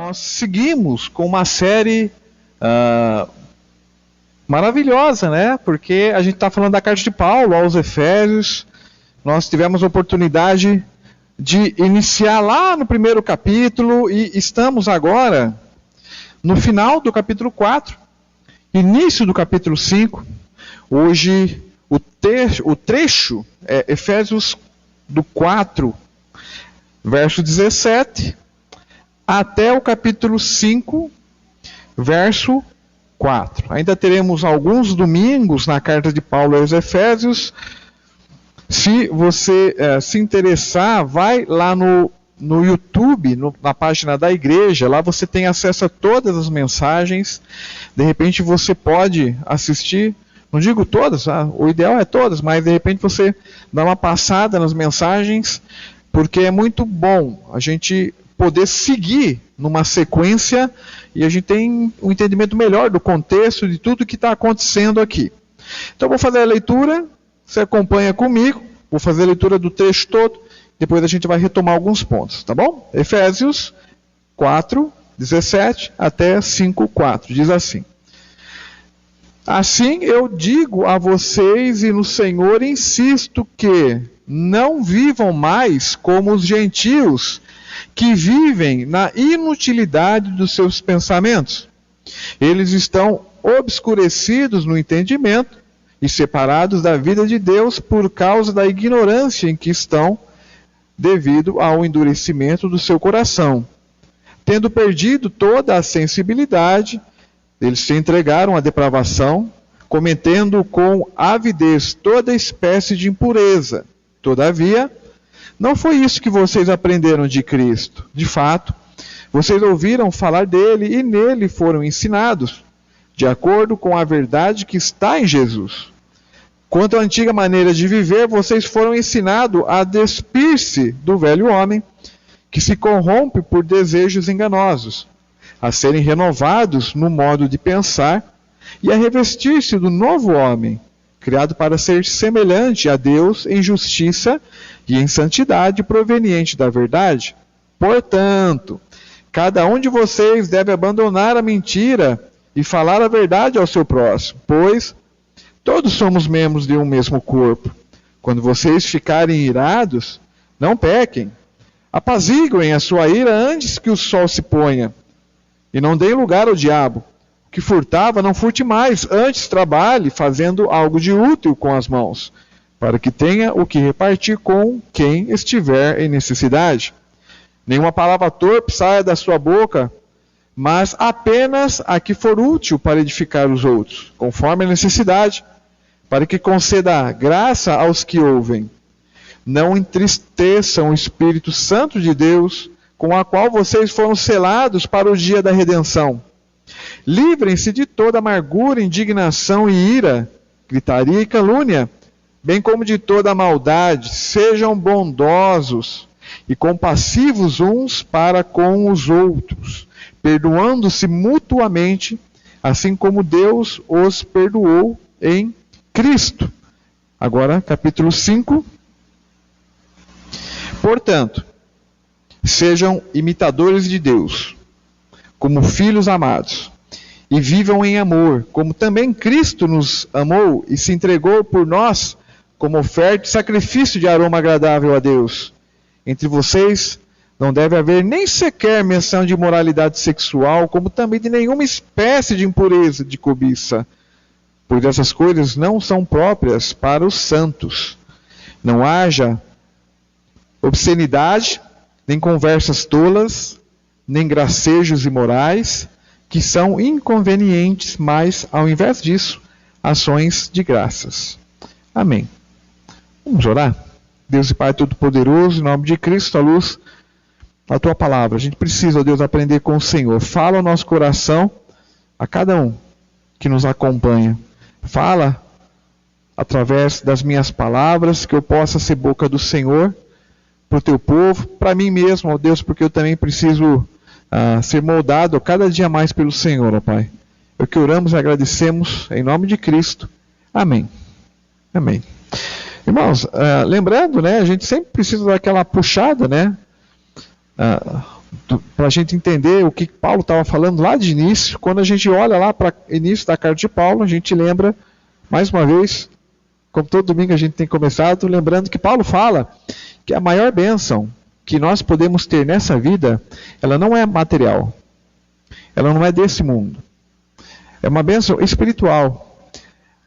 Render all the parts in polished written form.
nós seguimos com uma série maravilhosa, né? Porque a gente está falando da carta de Paulo aos Efésios. Nós tivemos a oportunidade de iniciar lá no primeiro capítulo e estamos agora no final do capítulo 4, início do capítulo 5. Hoje o trecho é Efésios do 4, verso 17, até o capítulo 5, verso 4. Ainda teremos alguns domingos na carta de Paulo aos Efésios. Se você se interessar, vai lá no YouTube, na página da igreja. Lá você tem acesso a todas as mensagens. De repente você pode assistir, não digo todas, o ideal é todas, mas de repente você dá uma passada nas mensagens, porque é muito bom a gente poder seguir numa sequência e a gente tem um entendimento melhor do contexto de tudo que está acontecendo aqui. Então vou fazer a leitura, você acompanha comigo, vou fazer a leitura do trecho todo, depois a gente vai retomar alguns pontos, tá bom? Efésios 4, 17 até 5, 4, diz assim: Assim eu digo a vocês e no Senhor insisto que não vivam mais como os gentios, que vivem na inutilidade dos seus pensamentos. Eles estão obscurecidos no entendimento e separados da vida de Deus por causa da ignorância em que estão, devido ao endurecimento do seu coração. Tendo perdido toda a sensibilidade, eles se entregaram à depravação, cometendo com avidez toda espécie de impureza. Todavia, não foi isso que vocês aprenderam de Cristo. De fato, vocês ouviram falar dele e nele foram ensinados, de acordo com a verdade que está em Jesus. Quanto à antiga maneira de viver, vocês foram ensinados a despir-se do velho homem, que se corrompe por desejos enganosos, a serem renovados no modo de pensar e a revestir-se do novo homem, criado para ser semelhante a Deus em justiça e em santidade proveniente da verdade. Portanto, cada um de vocês deve abandonar a mentira e falar a verdade ao seu próximo, pois todos somos membros de um mesmo corpo. Quando vocês ficarem irados, não pequem. Apaziguem a sua ira antes que o sol se ponha. E não deem lugar ao diabo. O que furtava, não furte mais. Antes trabalhe, fazendo algo de útil com as mãos, para que tenha o que repartir com quem estiver em necessidade. Nenhuma palavra torpe saia da sua boca, mas apenas a que for útil para edificar os outros, conforme a necessidade, para que conceda graça aos que ouvem. Não entristeçam o Espírito Santo de Deus, com a qual vocês foram selados para o dia da redenção. Livrem-se de toda amargura, indignação e ira, gritaria e calúnia, bem como de toda maldade. Sejam bondosos e compassivos uns para com os outros, perdoando-se mutuamente, assim como Deus os perdoou em Cristo. Agora, capítulo 5. Portanto, sejam imitadores de Deus, como filhos amados, e vivam em amor, como também Cristo nos amou e se entregou por nós como oferta e sacrifício de aroma agradável a Deus. Entre vocês não deve haver nem sequer menção de imoralidade sexual, como também de nenhuma espécie de impureza, de cobiça, pois essas coisas não são próprias para os santos. Não haja obscenidade, nem conversas tolas, nem gracejos imorais, que são inconvenientes, mas, ao invés disso, ações de graças. Amém. Vamos orar? Deus e Pai Todo-Poderoso, em nome de Cristo, à luz da Tua Palavra. A gente precisa, ó Deus, aprender com o Senhor. Fala ao nosso coração, a cada um que nos acompanha. Fala através das minhas palavras, que eu possa ser boca do Senhor para o Teu povo, para mim mesmo, ó Deus, porque eu também preciso ser moldado cada dia mais pelo Senhor, ó Pai. É o que oramos e agradecemos em nome de Cristo. Amém. Amém. Irmãos, lembrando, né, a gente sempre precisa daquela puxada, né? para a gente entender o que Paulo estava falando lá de início. Quando a gente olha lá para o início da carta de Paulo, a gente lembra, mais uma vez, como todo domingo a gente tem começado, lembrando que Paulo fala que a maior bênção que nós podemos ter nessa vida, ela não é material, ela não é desse mundo, é uma bênção espiritual.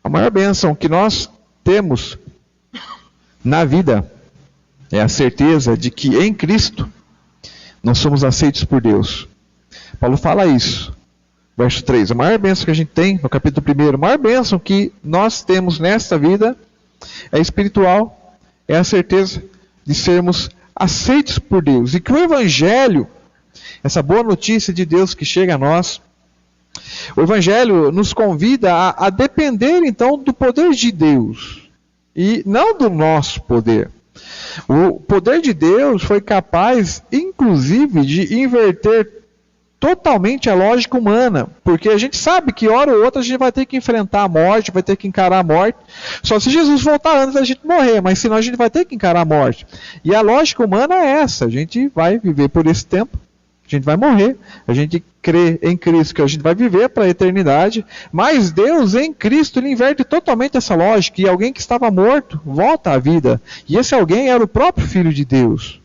A maior bênção que nós temos na vida é a certeza de que em Cristo nós somos aceitos por Deus. Paulo fala isso, verso 3. A maior bênção que a gente tem, no capítulo 1, a maior bênção que nós temos nesta vida é espiritual, é a certeza de sermos aceitos por Deus. E que o Evangelho, essa boa notícia de Deus que chega a nós, o Evangelho nos convida a depender então do poder de Deus e não do nosso poder. O poder de Deus foi capaz, inclusive, de inverter totalmente a lógica humana, porque a gente sabe que hora ou outra a gente vai ter que enfrentar a morte, vai ter que encarar a morte, só se Jesus voltar antes da gente morrer, mas senão a gente vai ter que encarar a morte. E a lógica humana é essa: a gente vai viver por esse tempo, a gente vai morrer, a gente crê em Cristo que a gente vai viver para a eternidade, mas Deus em Cristo ele inverte totalmente essa lógica, e alguém que estava morto volta à vida, e esse alguém era o próprio Filho de Deus.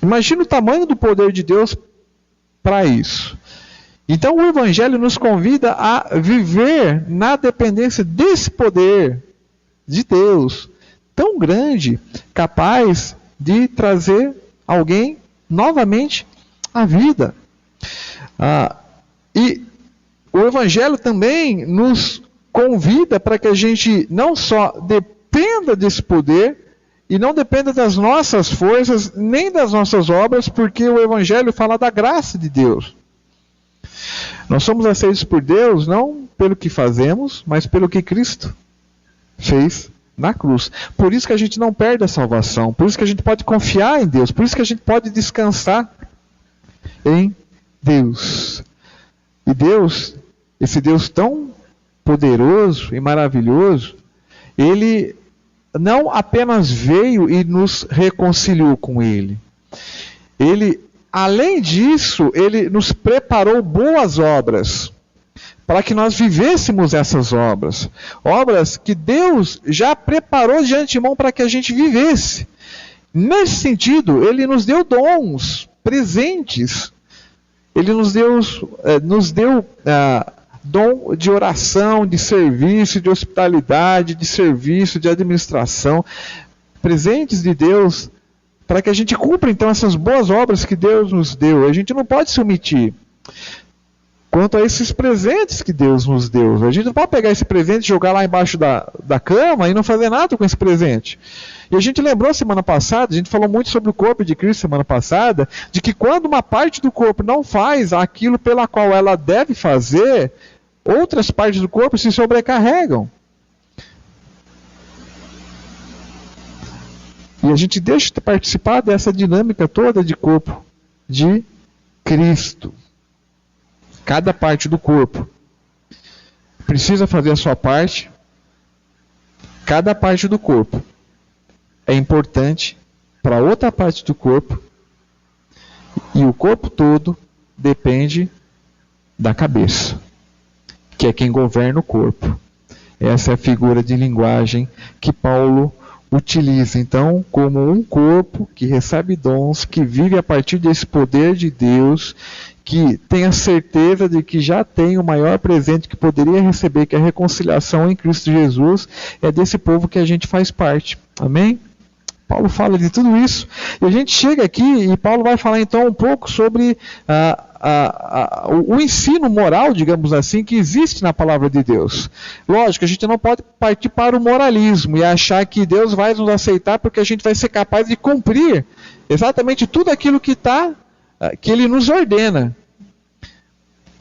Imagina o tamanho do poder de Deus para isso. Então o Evangelho nos convida a viver na dependência desse poder de Deus, tão grande, capaz de trazer alguém novamente à vida. E o Evangelho também nos convida para que a gente não só dependa desse poder, e não dependa das nossas forças, nem das nossas obras, porque o Evangelho fala da graça de Deus. Nós somos aceitos por Deus não pelo que fazemos, mas pelo que Cristo fez na cruz. Por isso que a gente não perde a salvação, por isso que a gente pode confiar em Deus, por isso que a gente pode descansar em Deus. E Deus, esse Deus tão poderoso e maravilhoso, Ele não apenas veio e nos reconciliou com Ele. Ele, além disso, Ele nos preparou boas obras, para que nós vivêssemos essas obras. Obras que Deus já preparou de antemão para que a gente vivesse. Nesse sentido, Ele nos deu dons, presentes. Ele nos deu dom de oração, de serviço, de hospitalidade, de serviço, de administração, presentes de Deus, para que a gente cumpra então essas boas obras que Deus nos deu. A gente não pode se omitir quanto a esses presentes que Deus nos deu. A gente não pode pegar esse presente e jogar lá embaixo da cama e não fazer nada com esse presente. E a gente lembrou semana passada, a gente falou muito sobre o corpo de Cristo semana passada, de que quando uma parte do corpo não faz aquilo pela qual ela deve fazer, outras partes do corpo se sobrecarregam. E a gente deixa de participar dessa dinâmica toda de corpo de Cristo. Cada parte do corpo precisa fazer a sua parte. Cada parte do corpo é importante para outra parte do corpo. E o corpo todo depende da cabeça, que é quem governa o corpo. Essa é a figura de linguagem que Paulo utiliza, então, como um corpo que recebe dons, que vive a partir desse poder de Deus, que tem a certeza de que já tem o maior presente que poderia receber, que é a reconciliação em Cristo Jesus. É desse povo que a gente faz parte. Amém? Paulo fala de tudo isso. E a gente chega aqui e Paulo vai falar então um pouco sobre o ensino moral, digamos assim, que existe na palavra de Deus. Lógico, a gente não pode partir para o moralismo e achar que Deus vai nos aceitar porque a gente vai ser capaz de cumprir exatamente tudo aquilo que Ele nos ordena.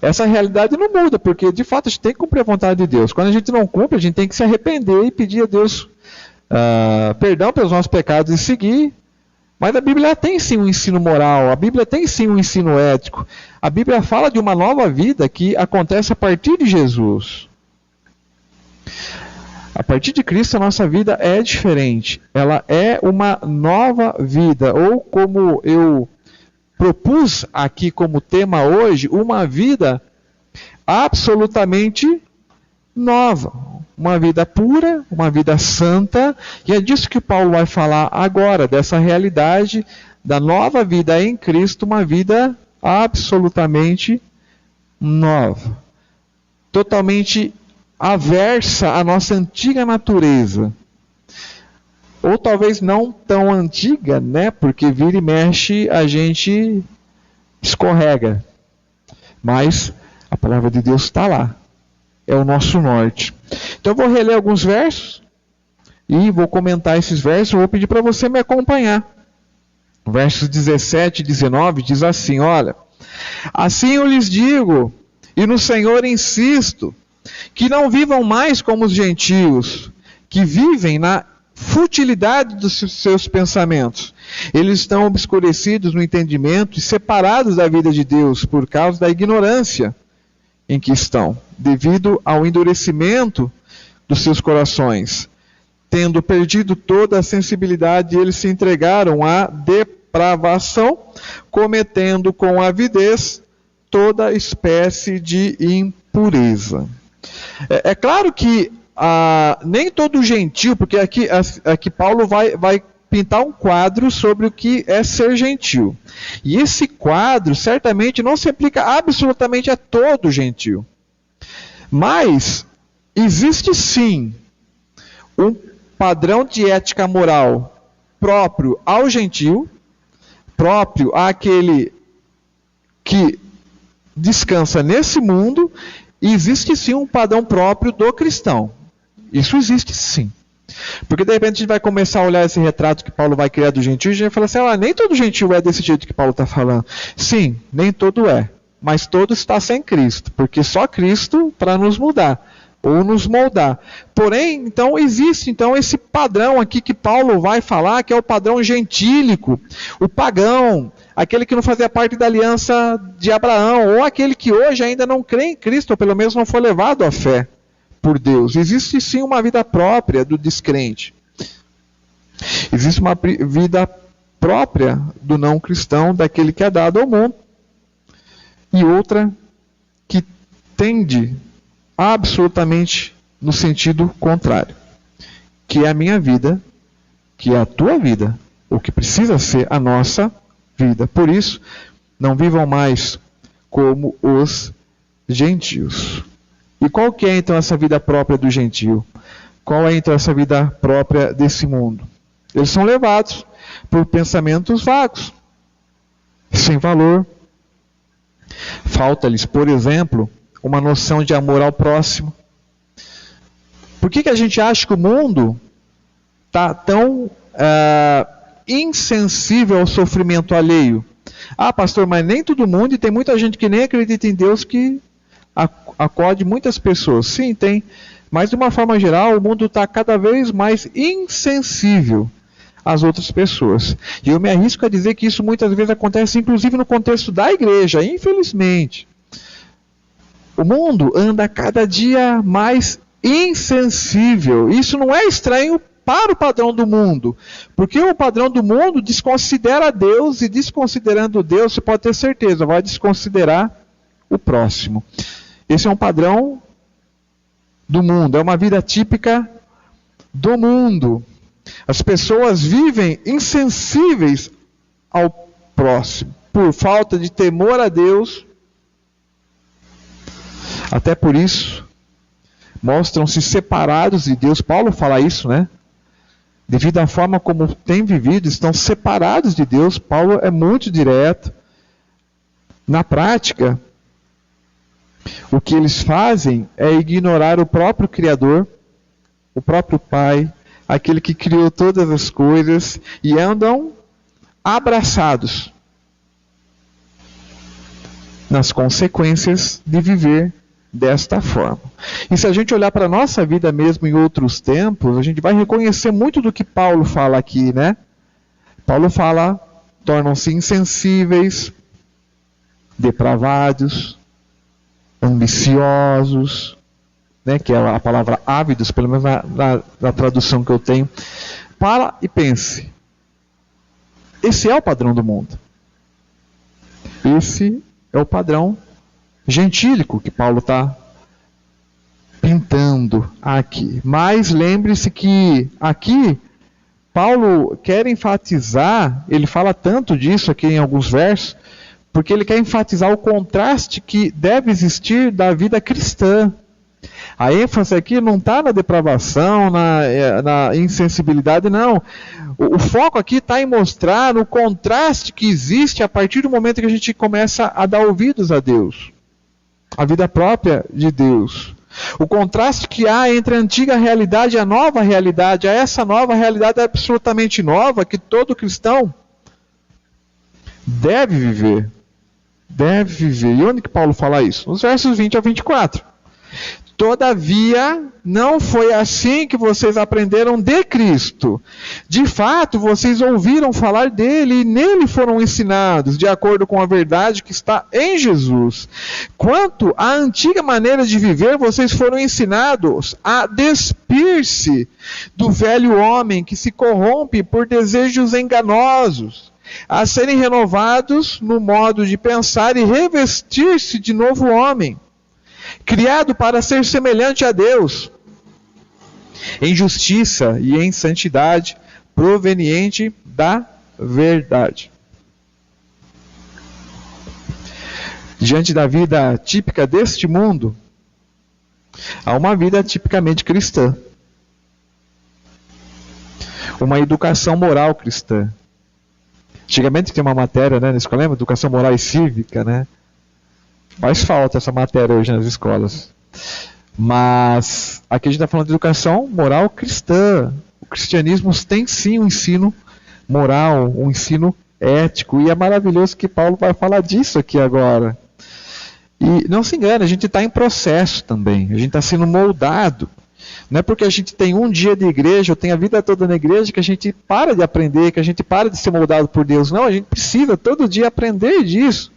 Essa realidade não muda, porque de fato a gente tem que cumprir a vontade de Deus. Quando a gente não cumpre, a gente tem que se arrepender e pedir a Deus perdão pelos nossos pecados e seguir. Mas a Bíblia tem sim um ensino moral, a Bíblia tem sim um ensino ético. A Bíblia fala de uma nova vida que acontece a partir de Jesus. A partir de Cristo a nossa vida é diferente. Ela é uma nova vida, ou como eu propus aqui como tema hoje uma vida absolutamente nova, uma vida pura, uma vida santa, e é disso que Paulo vai falar agora, dessa realidade da nova vida em Cristo, uma vida absolutamente nova, totalmente aversa à nossa antiga natureza. Ou talvez não tão antiga, né? Porque vira e mexe a gente escorrega. Mas a palavra de Deus está lá. É o nosso norte. Então eu vou reler alguns versos e vou comentar esses versos. Eu vou pedir para você me acompanhar. Versos 17 e 19 diz assim, olha: assim eu lhes digo, e no Senhor insisto, que não vivam mais como os gentios, que vivem na futilidade dos seus pensamentos. Eles estão obscurecidos no entendimento e separados da vida de Deus por causa da ignorância em que estão, devido ao endurecimento dos seus corações. Tendo perdido toda a sensibilidade, eles se entregaram à depravação, cometendo com avidez toda espécie de impureza. É claro que nem todo gentio, porque aqui Paulo vai pintar um quadro sobre o que é ser gentio. E esse quadro certamente não se aplica absolutamente a todo gentio. Mas existe sim um padrão de ética moral próprio ao gentio, próprio àquele que descansa nesse mundo, e existe sim um padrão próprio do cristão. Isso existe sim. Porque de repente a gente vai começar a olhar esse retrato que Paulo vai criar do gentio e a gente vai falar assim, nem todo gentio é desse jeito que Paulo está falando. Sim, nem todo é. Mas todo está sem Cristo. Porque só Cristo para nos mudar. Ou nos moldar. Porém, então existe esse padrão aqui que Paulo vai falar, que é o padrão gentílico. O pagão. Aquele que não fazia parte da aliança de Abraão. Ou aquele que hoje ainda não crê em Cristo. Ou pelo menos não foi levado à fé por Deus. Existe sim uma vida própria do descrente. Existe uma vida própria do não cristão, daquele que é dado ao mundo. E outra que tende absolutamente no sentido contrário. Que é a minha vida, que é a tua vida, o que precisa ser a nossa vida. Por isso, não vivam mais como os gentios. E qual que é então essa vida própria do gentio? Qual é então essa vida própria desse mundo? Eles são levados por pensamentos vagos, sem valor. Falta-lhes, por exemplo, uma noção de amor ao próximo. Por que a gente acha que o mundo está tão insensível ao sofrimento alheio? Pastor, mas nem todo mundo, e tem muita gente que nem acredita em Deus que acode muitas pessoas. Sim, tem. Mas de uma forma geral, o mundo está cada vez mais insensível às outras pessoas. E eu me arrisco a dizer que isso muitas vezes acontece, inclusive no contexto da igreja, infelizmente. O mundo anda cada dia mais insensível. Isso não é estranho para o padrão do mundo. Porque o padrão do mundo desconsidera Deus, e desconsiderando Deus, você pode ter certeza, vai desconsiderar o próximo. Esse é um padrão do mundo, é uma vida típica do mundo. As pessoas vivem insensíveis ao próximo, por falta de temor a Deus. Até por isso, mostram-se separados de Deus. Paulo fala isso, né? Devido à forma como têm vivido, estão separados de Deus. Paulo é muito direto. Na prática, o que eles fazem é ignorar o próprio Criador, o próprio Pai, aquele que criou todas as coisas, e andam abraçados nas consequências de viver desta forma. E se a gente olhar para a nossa vida mesmo em outros tempos, a gente vai reconhecer muito do que Paulo fala aqui, né? Paulo fala, tornam-se insensíveis, depravados, ambiciosos, né, que é a palavra ávidos, pelo menos na tradução que eu tenho. Para e pense. Esse é o padrão do mundo. Esse é o padrão gentílico que Paulo está pintando aqui. Mas lembre-se que aqui Paulo quer enfatizar, ele fala tanto disso aqui em alguns versos, porque ele quer enfatizar o contraste que deve existir da vida cristã. A ênfase aqui não está na depravação, na insensibilidade, não. O foco aqui está em mostrar o contraste que existe a partir do momento que a gente começa a dar ouvidos a Deus, a vida própria de Deus. O contraste que há entre a antiga realidade e a nova realidade, essa nova realidade é absolutamente nova, que todo cristão deve viver. Deve viver. E onde que Paulo fala isso? Nos versos 20 a 24. Todavia, não foi assim que vocês aprenderam de Cristo. De fato, vocês ouviram falar dele e nele foram ensinados, de acordo com a verdade que está em Jesus. Quanto à antiga maneira de viver, vocês foram ensinados a despir-se do velho homem que se corrompe por desejos enganosos, a serem renovados no modo de pensar e revestir-se de novo homem, criado para ser semelhante a Deus, em justiça e em santidade, proveniente da verdade. Diante da vida típica deste mundo, há uma vida tipicamente cristã. Uma educação moral cristã. Antigamente tinha uma matéria, né, na escola, lembra? Educação moral e cívica, né? Faz falta essa matéria hoje nas escolas. Mas aqui a gente está falando de educação moral cristã. O cristianismo tem sim um ensino moral, um ensino ético. E é maravilhoso que Paulo vai falar disso aqui agora. E não se engane, a gente está em processo também. A gente está sendo moldado. Não é porque a gente tem um dia de igreja, ou tem a vida toda na igreja, que a gente para de aprender, que a gente para de ser moldado por Deus. Não, a gente precisa todo dia aprender disso.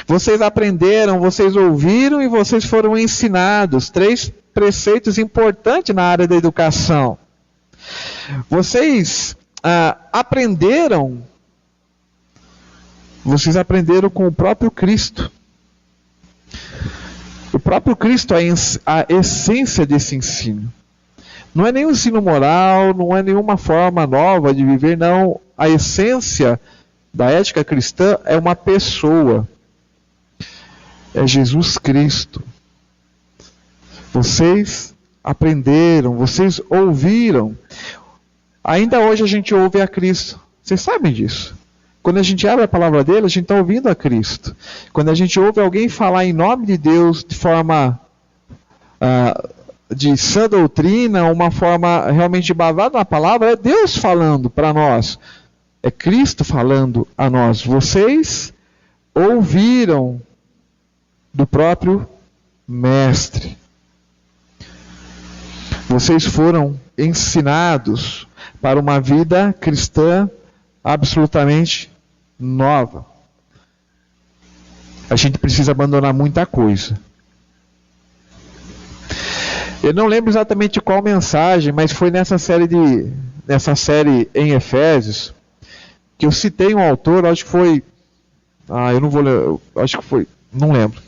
Vocês aprenderam, vocês ouviram e vocês foram ensinados. 3 preceitos importantes na área da educação. Vocês aprenderam com o próprio Cristo. O próprio Cristo é a essência desse ensino. Não é nenhum ensino moral, não é nenhuma forma nova de viver, não. A essência da ética cristã é uma pessoa. É Jesus Cristo. Vocês aprenderam, vocês ouviram. Ainda hoje a gente ouve a Cristo. Vocês sabem disso. Quando a gente abre a palavra dele, a gente está ouvindo a Cristo. Quando a gente ouve alguém falar em nome de Deus de forma de sã doutrina, uma forma realmente babada na palavra, é Deus falando para nós. É Cristo falando a nós. Vocês ouviram do próprio Mestre. Vocês foram ensinados para uma vida cristã absolutamente nova. A gente precisa abandonar muita coisa. Eu não lembro exatamente qual mensagem, mas foi nessa série em Efésios que eu citei um autor, acho que foi, eu não vou ler, acho que foi, não lembro.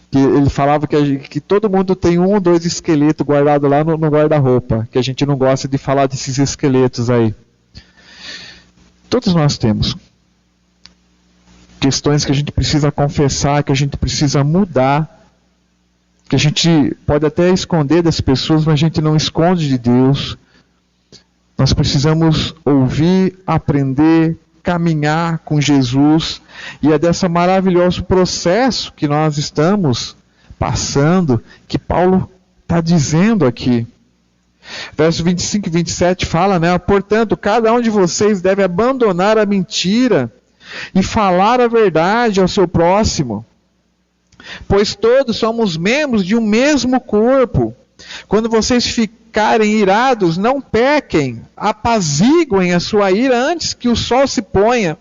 Que ele falava que todo mundo tem 1 ou 2 esqueletos guardados lá no guarda-roupa, que a gente não gosta de falar desses esqueletos aí. Todos nós temos questões que a gente precisa confessar, que a gente precisa mudar, que a gente pode até esconder das pessoas, mas a gente não esconde de Deus. Nós precisamos ouvir, aprender, caminhar com Jesus, e é desse maravilhoso processo que nós estamos passando, que Paulo está dizendo aqui. Versos 25 e 27 fala, né? Portanto, cada um de vocês deve abandonar a mentira e falar a verdade ao seu próximo, pois todos somos membros de um mesmo corpo. Quando vocês ficarem irados, não pequem, apaziguem a sua ira antes que o sol se ponha,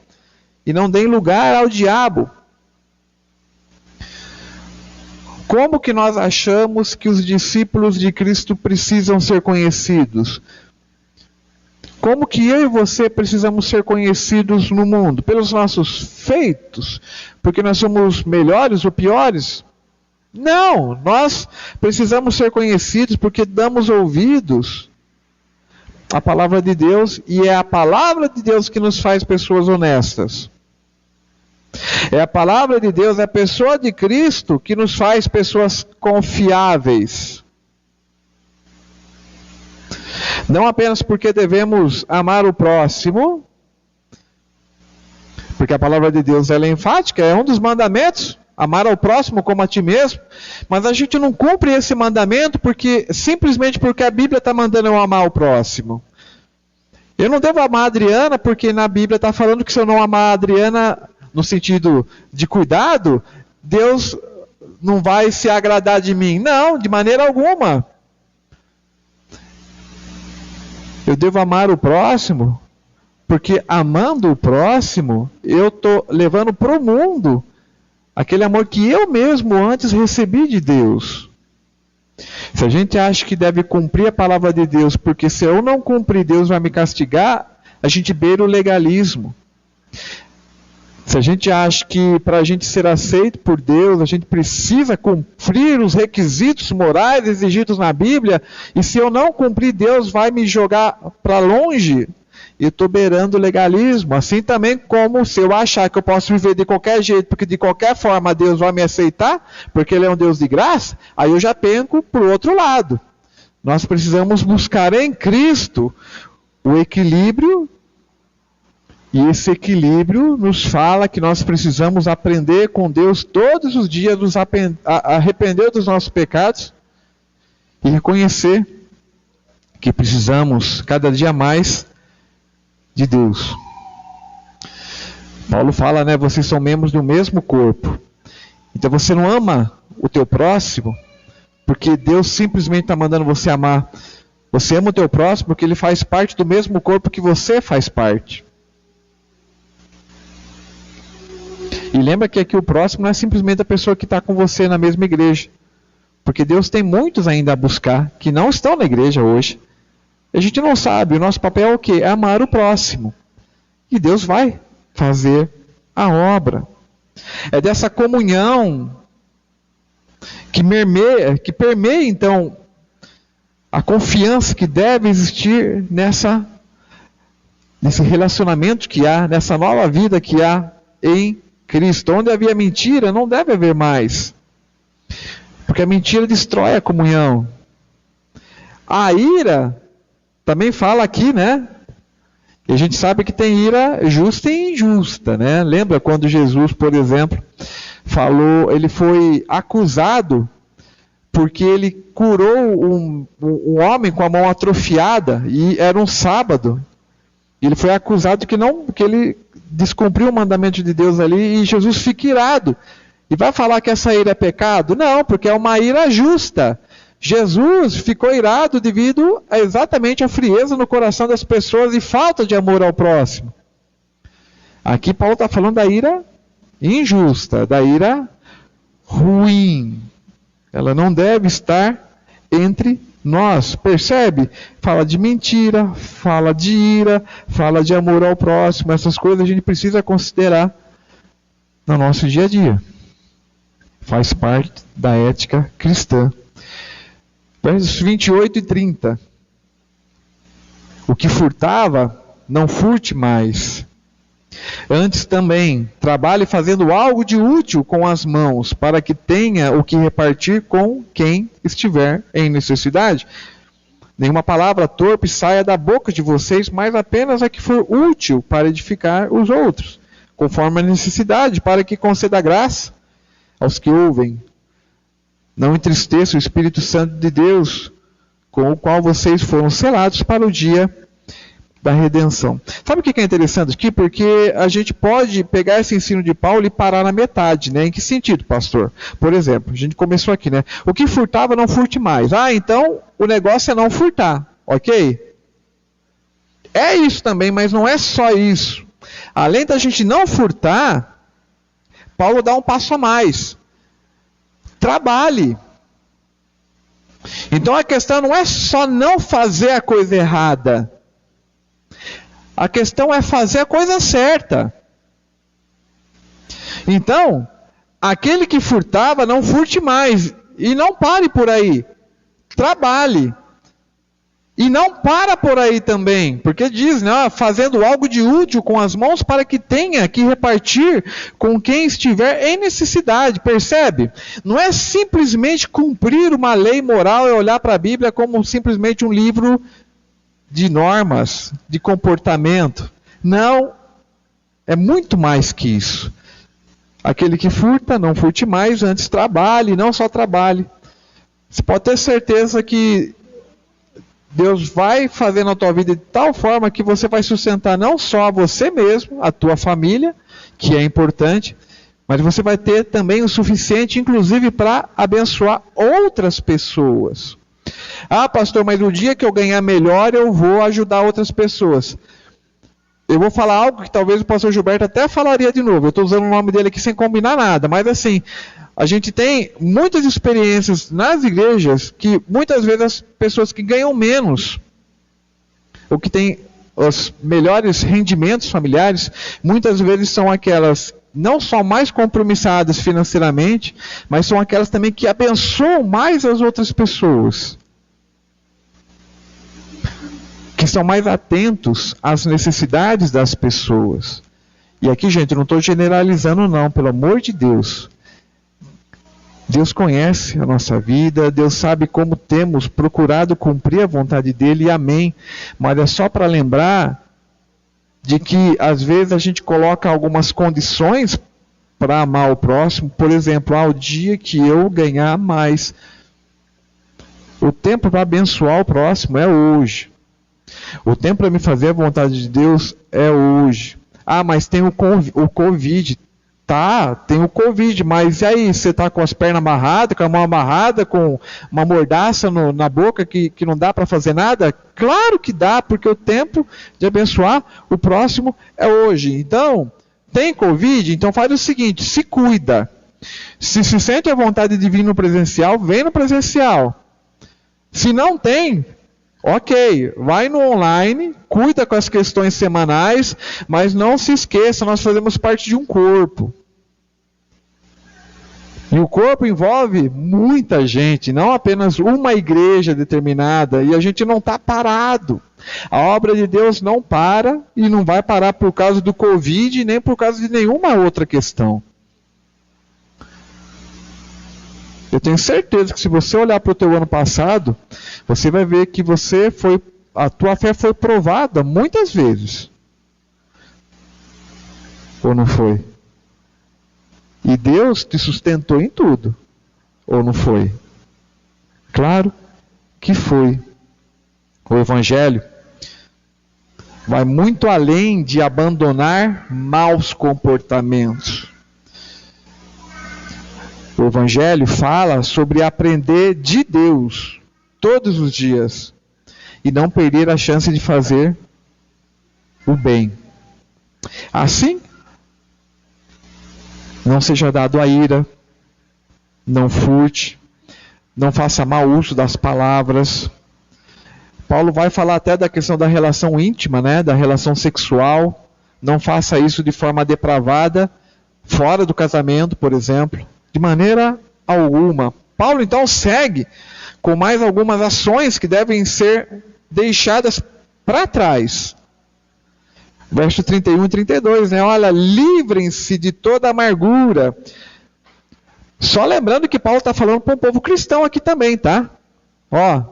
e não deem lugar ao diabo. Como que nós achamos que os discípulos de Cristo precisam ser conhecidos? como que eu e você precisamos ser conhecidos no mundo? Pelos nossos feitos? Porque nós somos melhores ou piores? Não, nós precisamos ser conhecidos porque damos ouvidos à palavra de Deus, e é a palavra de Deus que nos faz pessoas honestas. É a palavra de Deus, é a pessoa de Cristo que nos faz pessoas confiáveis. Não apenas porque devemos amar o próximo, porque a palavra de Deus ela é enfática, é um dos mandamentos, amar ao próximo como a ti mesmo, mas a gente não cumpre esse mandamento simplesmente porque a Bíblia está mandando eu amar o próximo. Eu não devo amar a Adriana porque na Bíblia está falando que se eu não amar a Adriana no sentido de cuidado, Deus não vai se agradar de mim. Não, de maneira alguma. Eu devo amar o próximo, porque amando o próximo, eu estou levando para o mundo aquele amor que eu mesmo antes recebi de Deus. Se a gente acha que deve cumprir a palavra de Deus, porque se eu não cumprir, Deus vai me castigar, a gente beira o legalismo. Se a gente acha que para a gente ser aceito por Deus, a gente precisa cumprir os requisitos morais exigidos na Bíblia, e se eu não cumprir, Deus vai me jogar para longe, eu estou beirando o legalismo. Assim também como se eu achar que eu posso viver de qualquer jeito, porque de qualquer forma Deus vai me aceitar, porque Ele é um Deus de graça, aí eu já penco para o outro lado. Nós precisamos buscar em Cristo o equilíbrio, e esse equilíbrio nos fala que nós precisamos aprender com Deus todos os dias, nos arrepender dos nossos pecados e reconhecer que precisamos cada dia mais de Deus. Paulo fala, né? Vocês são membros do mesmo corpo. Então você não ama o teu próximo porque Deus simplesmente está mandando você amar. Você ama o teu próximo porque ele faz parte do mesmo corpo que você faz parte. E lembra que aqui o próximo não é simplesmente a pessoa que está com você na mesma igreja. Porque Deus tem muitos ainda a buscar que não estão na igreja hoje. A gente não sabe, o nosso papel é o quê? É amar o próximo. E Deus vai fazer a obra. É dessa comunhão que permeia então a confiança que deve existir nesse relacionamento que há, nessa nova vida que há em Cristo. Onde havia mentira, não deve haver mais. Porque a mentira destrói a comunhão. A ira também fala aqui, né? E a gente sabe que tem ira justa e injusta, né? Lembra quando Jesus, por exemplo, ele foi acusado porque ele curou um homem com a mão atrofiada, e era um sábado. Ele foi acusado que ele descumpriu o mandamento de Deus ali, e Jesus fica irado. E vai falar que essa ira é pecado? Não, porque é uma ira justa. Jesus ficou irado devido a exatamente a frieza no coração das pessoas e falta de amor ao próximo. Aqui Paulo está falando da ira injusta, da ira ruim. Ela não deve estar entre nós. Percebe? Fala de mentira, fala de ira, fala de amor ao próximo. Essas coisas a gente precisa considerar no nosso dia a dia. Faz parte da ética cristã. Versos 28 e 30. O que furtava, não furte mais. Antes também, trabalhe fazendo algo de útil com as mãos, para que tenha o que repartir com quem estiver em necessidade. Nenhuma palavra torpe saia da boca de vocês, mas apenas a que for útil para edificar os outros, conforme a necessidade, para que conceda graça aos que ouvem. Não entristeça o Espírito Santo de Deus, com o qual vocês foram selados para o dia da redenção. Sabe o que é interessante aqui? Porque a gente pode pegar esse ensino de Paulo e parar na metade, né? Em que sentido, pastor? Por exemplo, a gente começou aqui, né? O que furtava, não furte mais. Então o negócio é não furtar, ok? É isso também, mas não é só isso. Além da gente não furtar, Paulo dá um passo a mais. Trabalhe. Então a questão não é só não fazer a coisa errada. A questão é fazer a coisa certa. Então, aquele que furtava, não furte mais. E não pare por aí. Trabalhe. E não para por aí também. Porque diz, né, fazendo algo de útil com as mãos para que tenha que repartir com quem estiver em necessidade. Percebe? Não é simplesmente cumprir uma lei moral e olhar para a Bíblia como simplesmente um livro de normas, de comportamento. Não. É muito mais que isso. Aquele que furta, não furte mais, antes trabalhe, não só trabalhe. Você pode ter certeza que Deus vai fazer na tua vida de tal forma que você vai sustentar não só a você mesmo, a tua família, que é importante, mas você vai ter também o suficiente, inclusive, para abençoar outras pessoas. Ah, pastor, mas no dia que eu ganhar melhor, eu vou ajudar outras pessoas. Eu vou falar algo que talvez o pastor Gilberto até falaria de novo. Eu estou usando o nome dele aqui sem combinar nada, mas assim, a gente tem muitas experiências nas igrejas que muitas vezes as pessoas que ganham menos, ou que têm os melhores rendimentos familiares, muitas vezes são aquelas não só mais compromissadas financeiramente, mas são aquelas também que abençoam mais as outras pessoas. Que são mais atentos às necessidades das pessoas. E aqui, gente, eu não estou generalizando não, pelo amor de Deus. Deus conhece a nossa vida, Deus sabe como temos procurado cumprir a vontade dEle, e amém. Mas é só para lembrar de que, às vezes, a gente coloca algumas condições para amar o próximo. Por exemplo, o dia que eu ganhar mais. O tempo para abençoar o próximo é hoje. O tempo para me fazer a vontade de Deus é hoje. Ah, mas tem o Covid. Tá, tem o Covid, mas e aí? Você está com as pernas amarradas, com a mão amarrada, com uma mordaça na boca que não dá para fazer nada? Claro que dá, porque o tempo de abençoar o próximo é hoje. Então, tem Covid? Então faz o seguinte, se cuida. Se sente a vontade de vir no presencial, vem no presencial. Se não tem, ok, vai no online, cuida com as questões semanais, mas não se esqueça, nós fazemos parte de um corpo. E o corpo envolve muita gente, não apenas uma igreja determinada, e a gente não está parado. A obra de Deus não para, e não vai parar por causa do Covid, nem por causa de nenhuma outra questão. Eu tenho certeza que se você olhar para o teu ano passado, você vai ver que a tua fé foi provada muitas vezes. Ou não foi? E Deus te sustentou em tudo. Ou não foi? Claro que foi. O Evangelho vai muito além de abandonar maus comportamentos. O Evangelho fala sobre aprender de Deus todos os dias e não perder a chance de fazer o bem. Assim, não seja dado a ira, não furte, não faça mau uso das palavras. Paulo vai falar até da questão da relação íntima, né, da relação sexual. Não faça isso de forma depravada, fora do casamento, por exemplo. De maneira alguma. Paulo então segue com mais algumas ações que devem ser deixadas para trás. Verso 31 e 32, né? Olha, livrem-se de toda amargura. Só lembrando que Paulo está falando para um povo cristão aqui também, tá? Ó,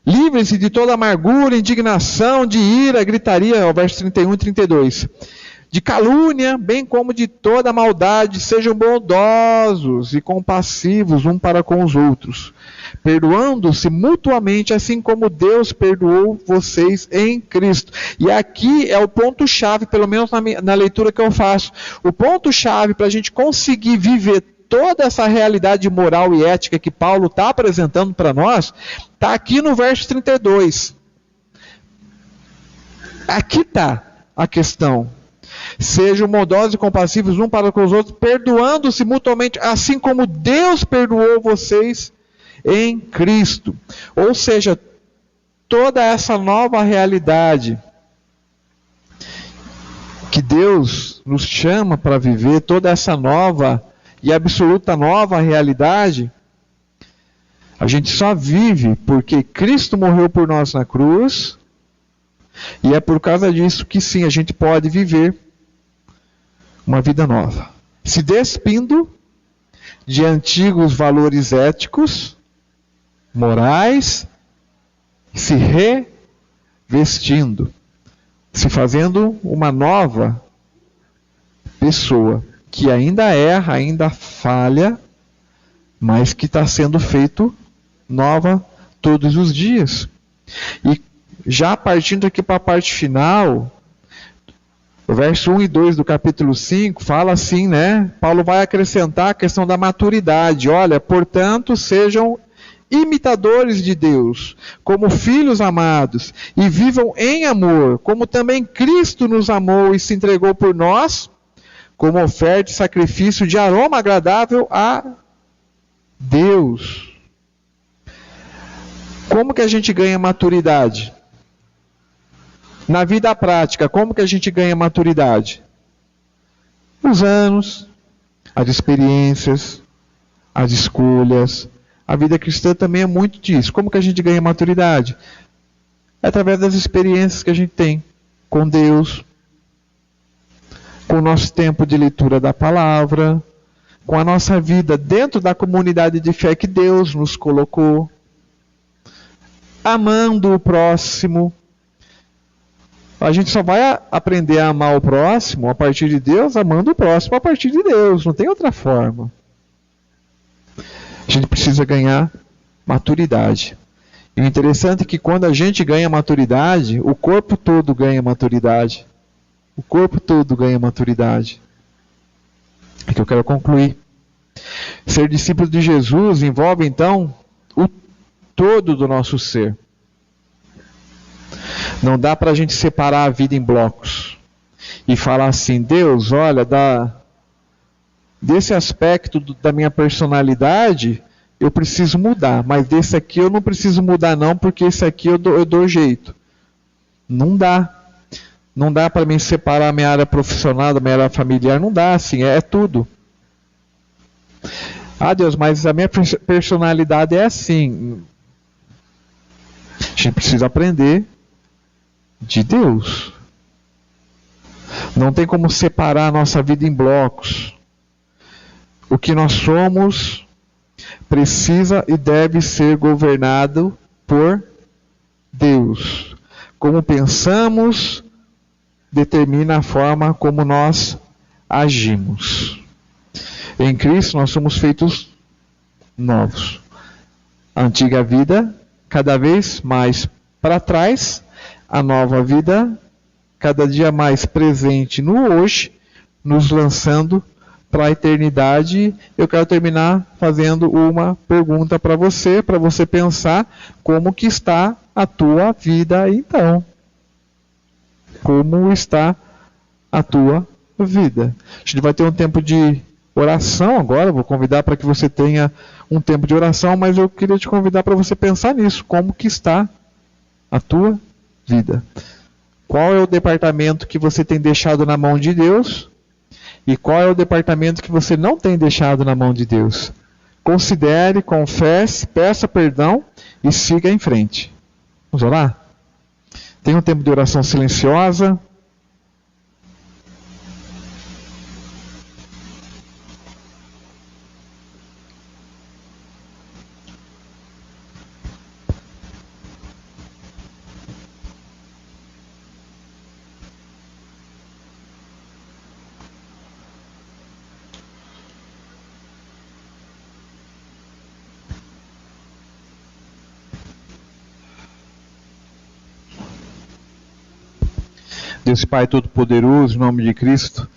livrem-se de toda amargura, indignação, de ira, gritaria, ó, verso 31 e 32. De calúnia, bem como de toda maldade, sejam bondosos e compassivos um para com os outros, perdoando-se mutuamente, assim como Deus perdoou vocês em Cristo. E aqui é o ponto-chave, pelo menos na leitura que eu faço, o ponto-chave para a gente conseguir viver toda essa realidade moral e ética que Paulo está apresentando para nós, está aqui no verso 32. Aqui está a questão. Sejam bondosos e compassivos um para com os outros, perdoando-se mutuamente, assim como Deus perdoou vocês em Cristo. Ou seja, toda essa nova realidade que Deus nos chama para viver toda essa nova e absoluta nova realidade, a gente só vive porque Cristo morreu por nós na cruz, e é por causa disso que sim, a gente pode viver uma vida nova, se despindo de antigos valores éticos, morais, se revestindo, se fazendo uma nova pessoa, que ainda erra, ainda falha, mas que está sendo feito nova todos os dias. E já partindo aqui para a parte final, o verso 1 e 2 do capítulo 5 fala assim, né? Paulo vai acrescentar a questão da maturidade. Olha, portanto, sejam imitadores de Deus, como filhos amados, e vivam em amor, como também Cristo nos amou e se entregou por nós, como oferta e sacrifício de aroma agradável a Deus. Como que a gente ganha maturidade? Na vida prática, como que a gente ganha maturidade? Os anos, as experiências, as escolhas. A vida cristã também é muito disso. Como que a gente ganha maturidade? É através das experiências que a gente tem com Deus, com o nosso tempo de leitura da palavra, com a nossa vida dentro da comunidade de fé que Deus nos colocou, amando o próximo. A gente só vai aprender a amar o próximo a partir de Deus, amando o próximo a partir de Deus. Não tem outra forma. A gente precisa ganhar maturidade. E o interessante é que quando a gente ganha maturidade, o corpo todo ganha maturidade. O corpo todo ganha maturidade. É que eu quero concluir. Ser discípulo de Jesus envolve então o todo do nosso ser. Não dá para a gente separar a vida em blocos e falar assim, Deus, olha, desse aspecto da minha personalidade eu preciso mudar, mas desse aqui eu não preciso mudar não, porque esse aqui eu dou jeito. Não dá. Não dá para mim separar a minha área profissional da minha área familiar, não dá assim, é tudo. Ah, Deus, mas a minha personalidade é assim. A gente precisa aprender de Deus. Não tem como separar a nossa vida em blocos. O que nós somos precisa e deve ser governado por Deus. Como pensamos determina a forma como nós agimos. Em Cristo nós somos feitos novos. A antiga vida cada vez mais para trás, a nova vida cada dia mais presente no hoje, nos lançando para a eternidade. Eu quero terminar fazendo uma pergunta para você pensar como que está a tua vida então. Como está a tua vida? A gente vai ter um tempo de oração agora, vou convidar para que você tenha um tempo de oração, mas eu queria te convidar para você pensar nisso, como que está a tua vida. Qual é o departamento que você tem deixado na mão de Deus e qual é o departamento que você não tem deixado na mão de Deus? Considere, confesse, peça perdão e siga em frente. Vamos orar? Tem um tempo de oração silenciosa. Deus Pai Todo-Poderoso, em nome de Cristo,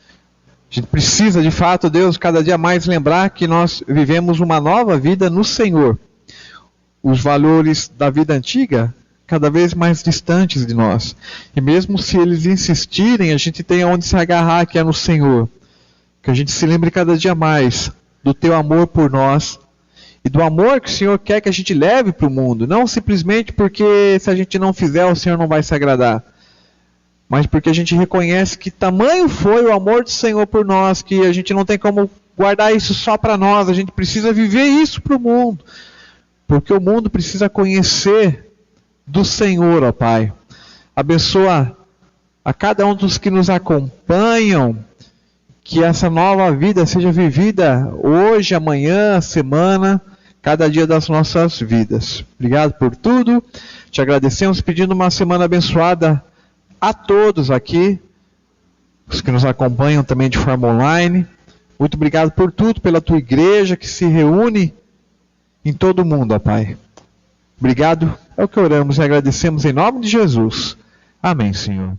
a gente precisa de fato, Deus, cada dia mais lembrar que nós vivemos uma nova vida no Senhor. Os valores da vida antiga, cada vez mais distantes de nós. E mesmo se eles insistirem, a gente tem onde se agarrar, que é no Senhor. Que a gente se lembre cada dia mais do Teu amor por nós e do amor que o Senhor quer que a gente leve para o mundo. Não simplesmente porque se a gente não fizer, o Senhor não vai se agradar. mas porque a gente reconhece que tamanho foi o amor do Senhor por nós, que a gente não tem como guardar isso só para nós, a gente precisa viver isso para o mundo, porque o mundo precisa conhecer do Senhor, ó Pai. Abençoa a cada um dos que nos acompanham, que essa nova vida seja vivida hoje, amanhã, semana, cada dia das nossas vidas. Obrigado por tudo, te agradecemos, pedindo uma semana abençoada a todos aqui, os que nos acompanham também de forma online. Muito obrigado por tudo, pela tua igreja que se reúne em todo o mundo, ó Pai. Obrigado, é o que oramos e agradecemos em nome de Jesus. Amém, Senhor.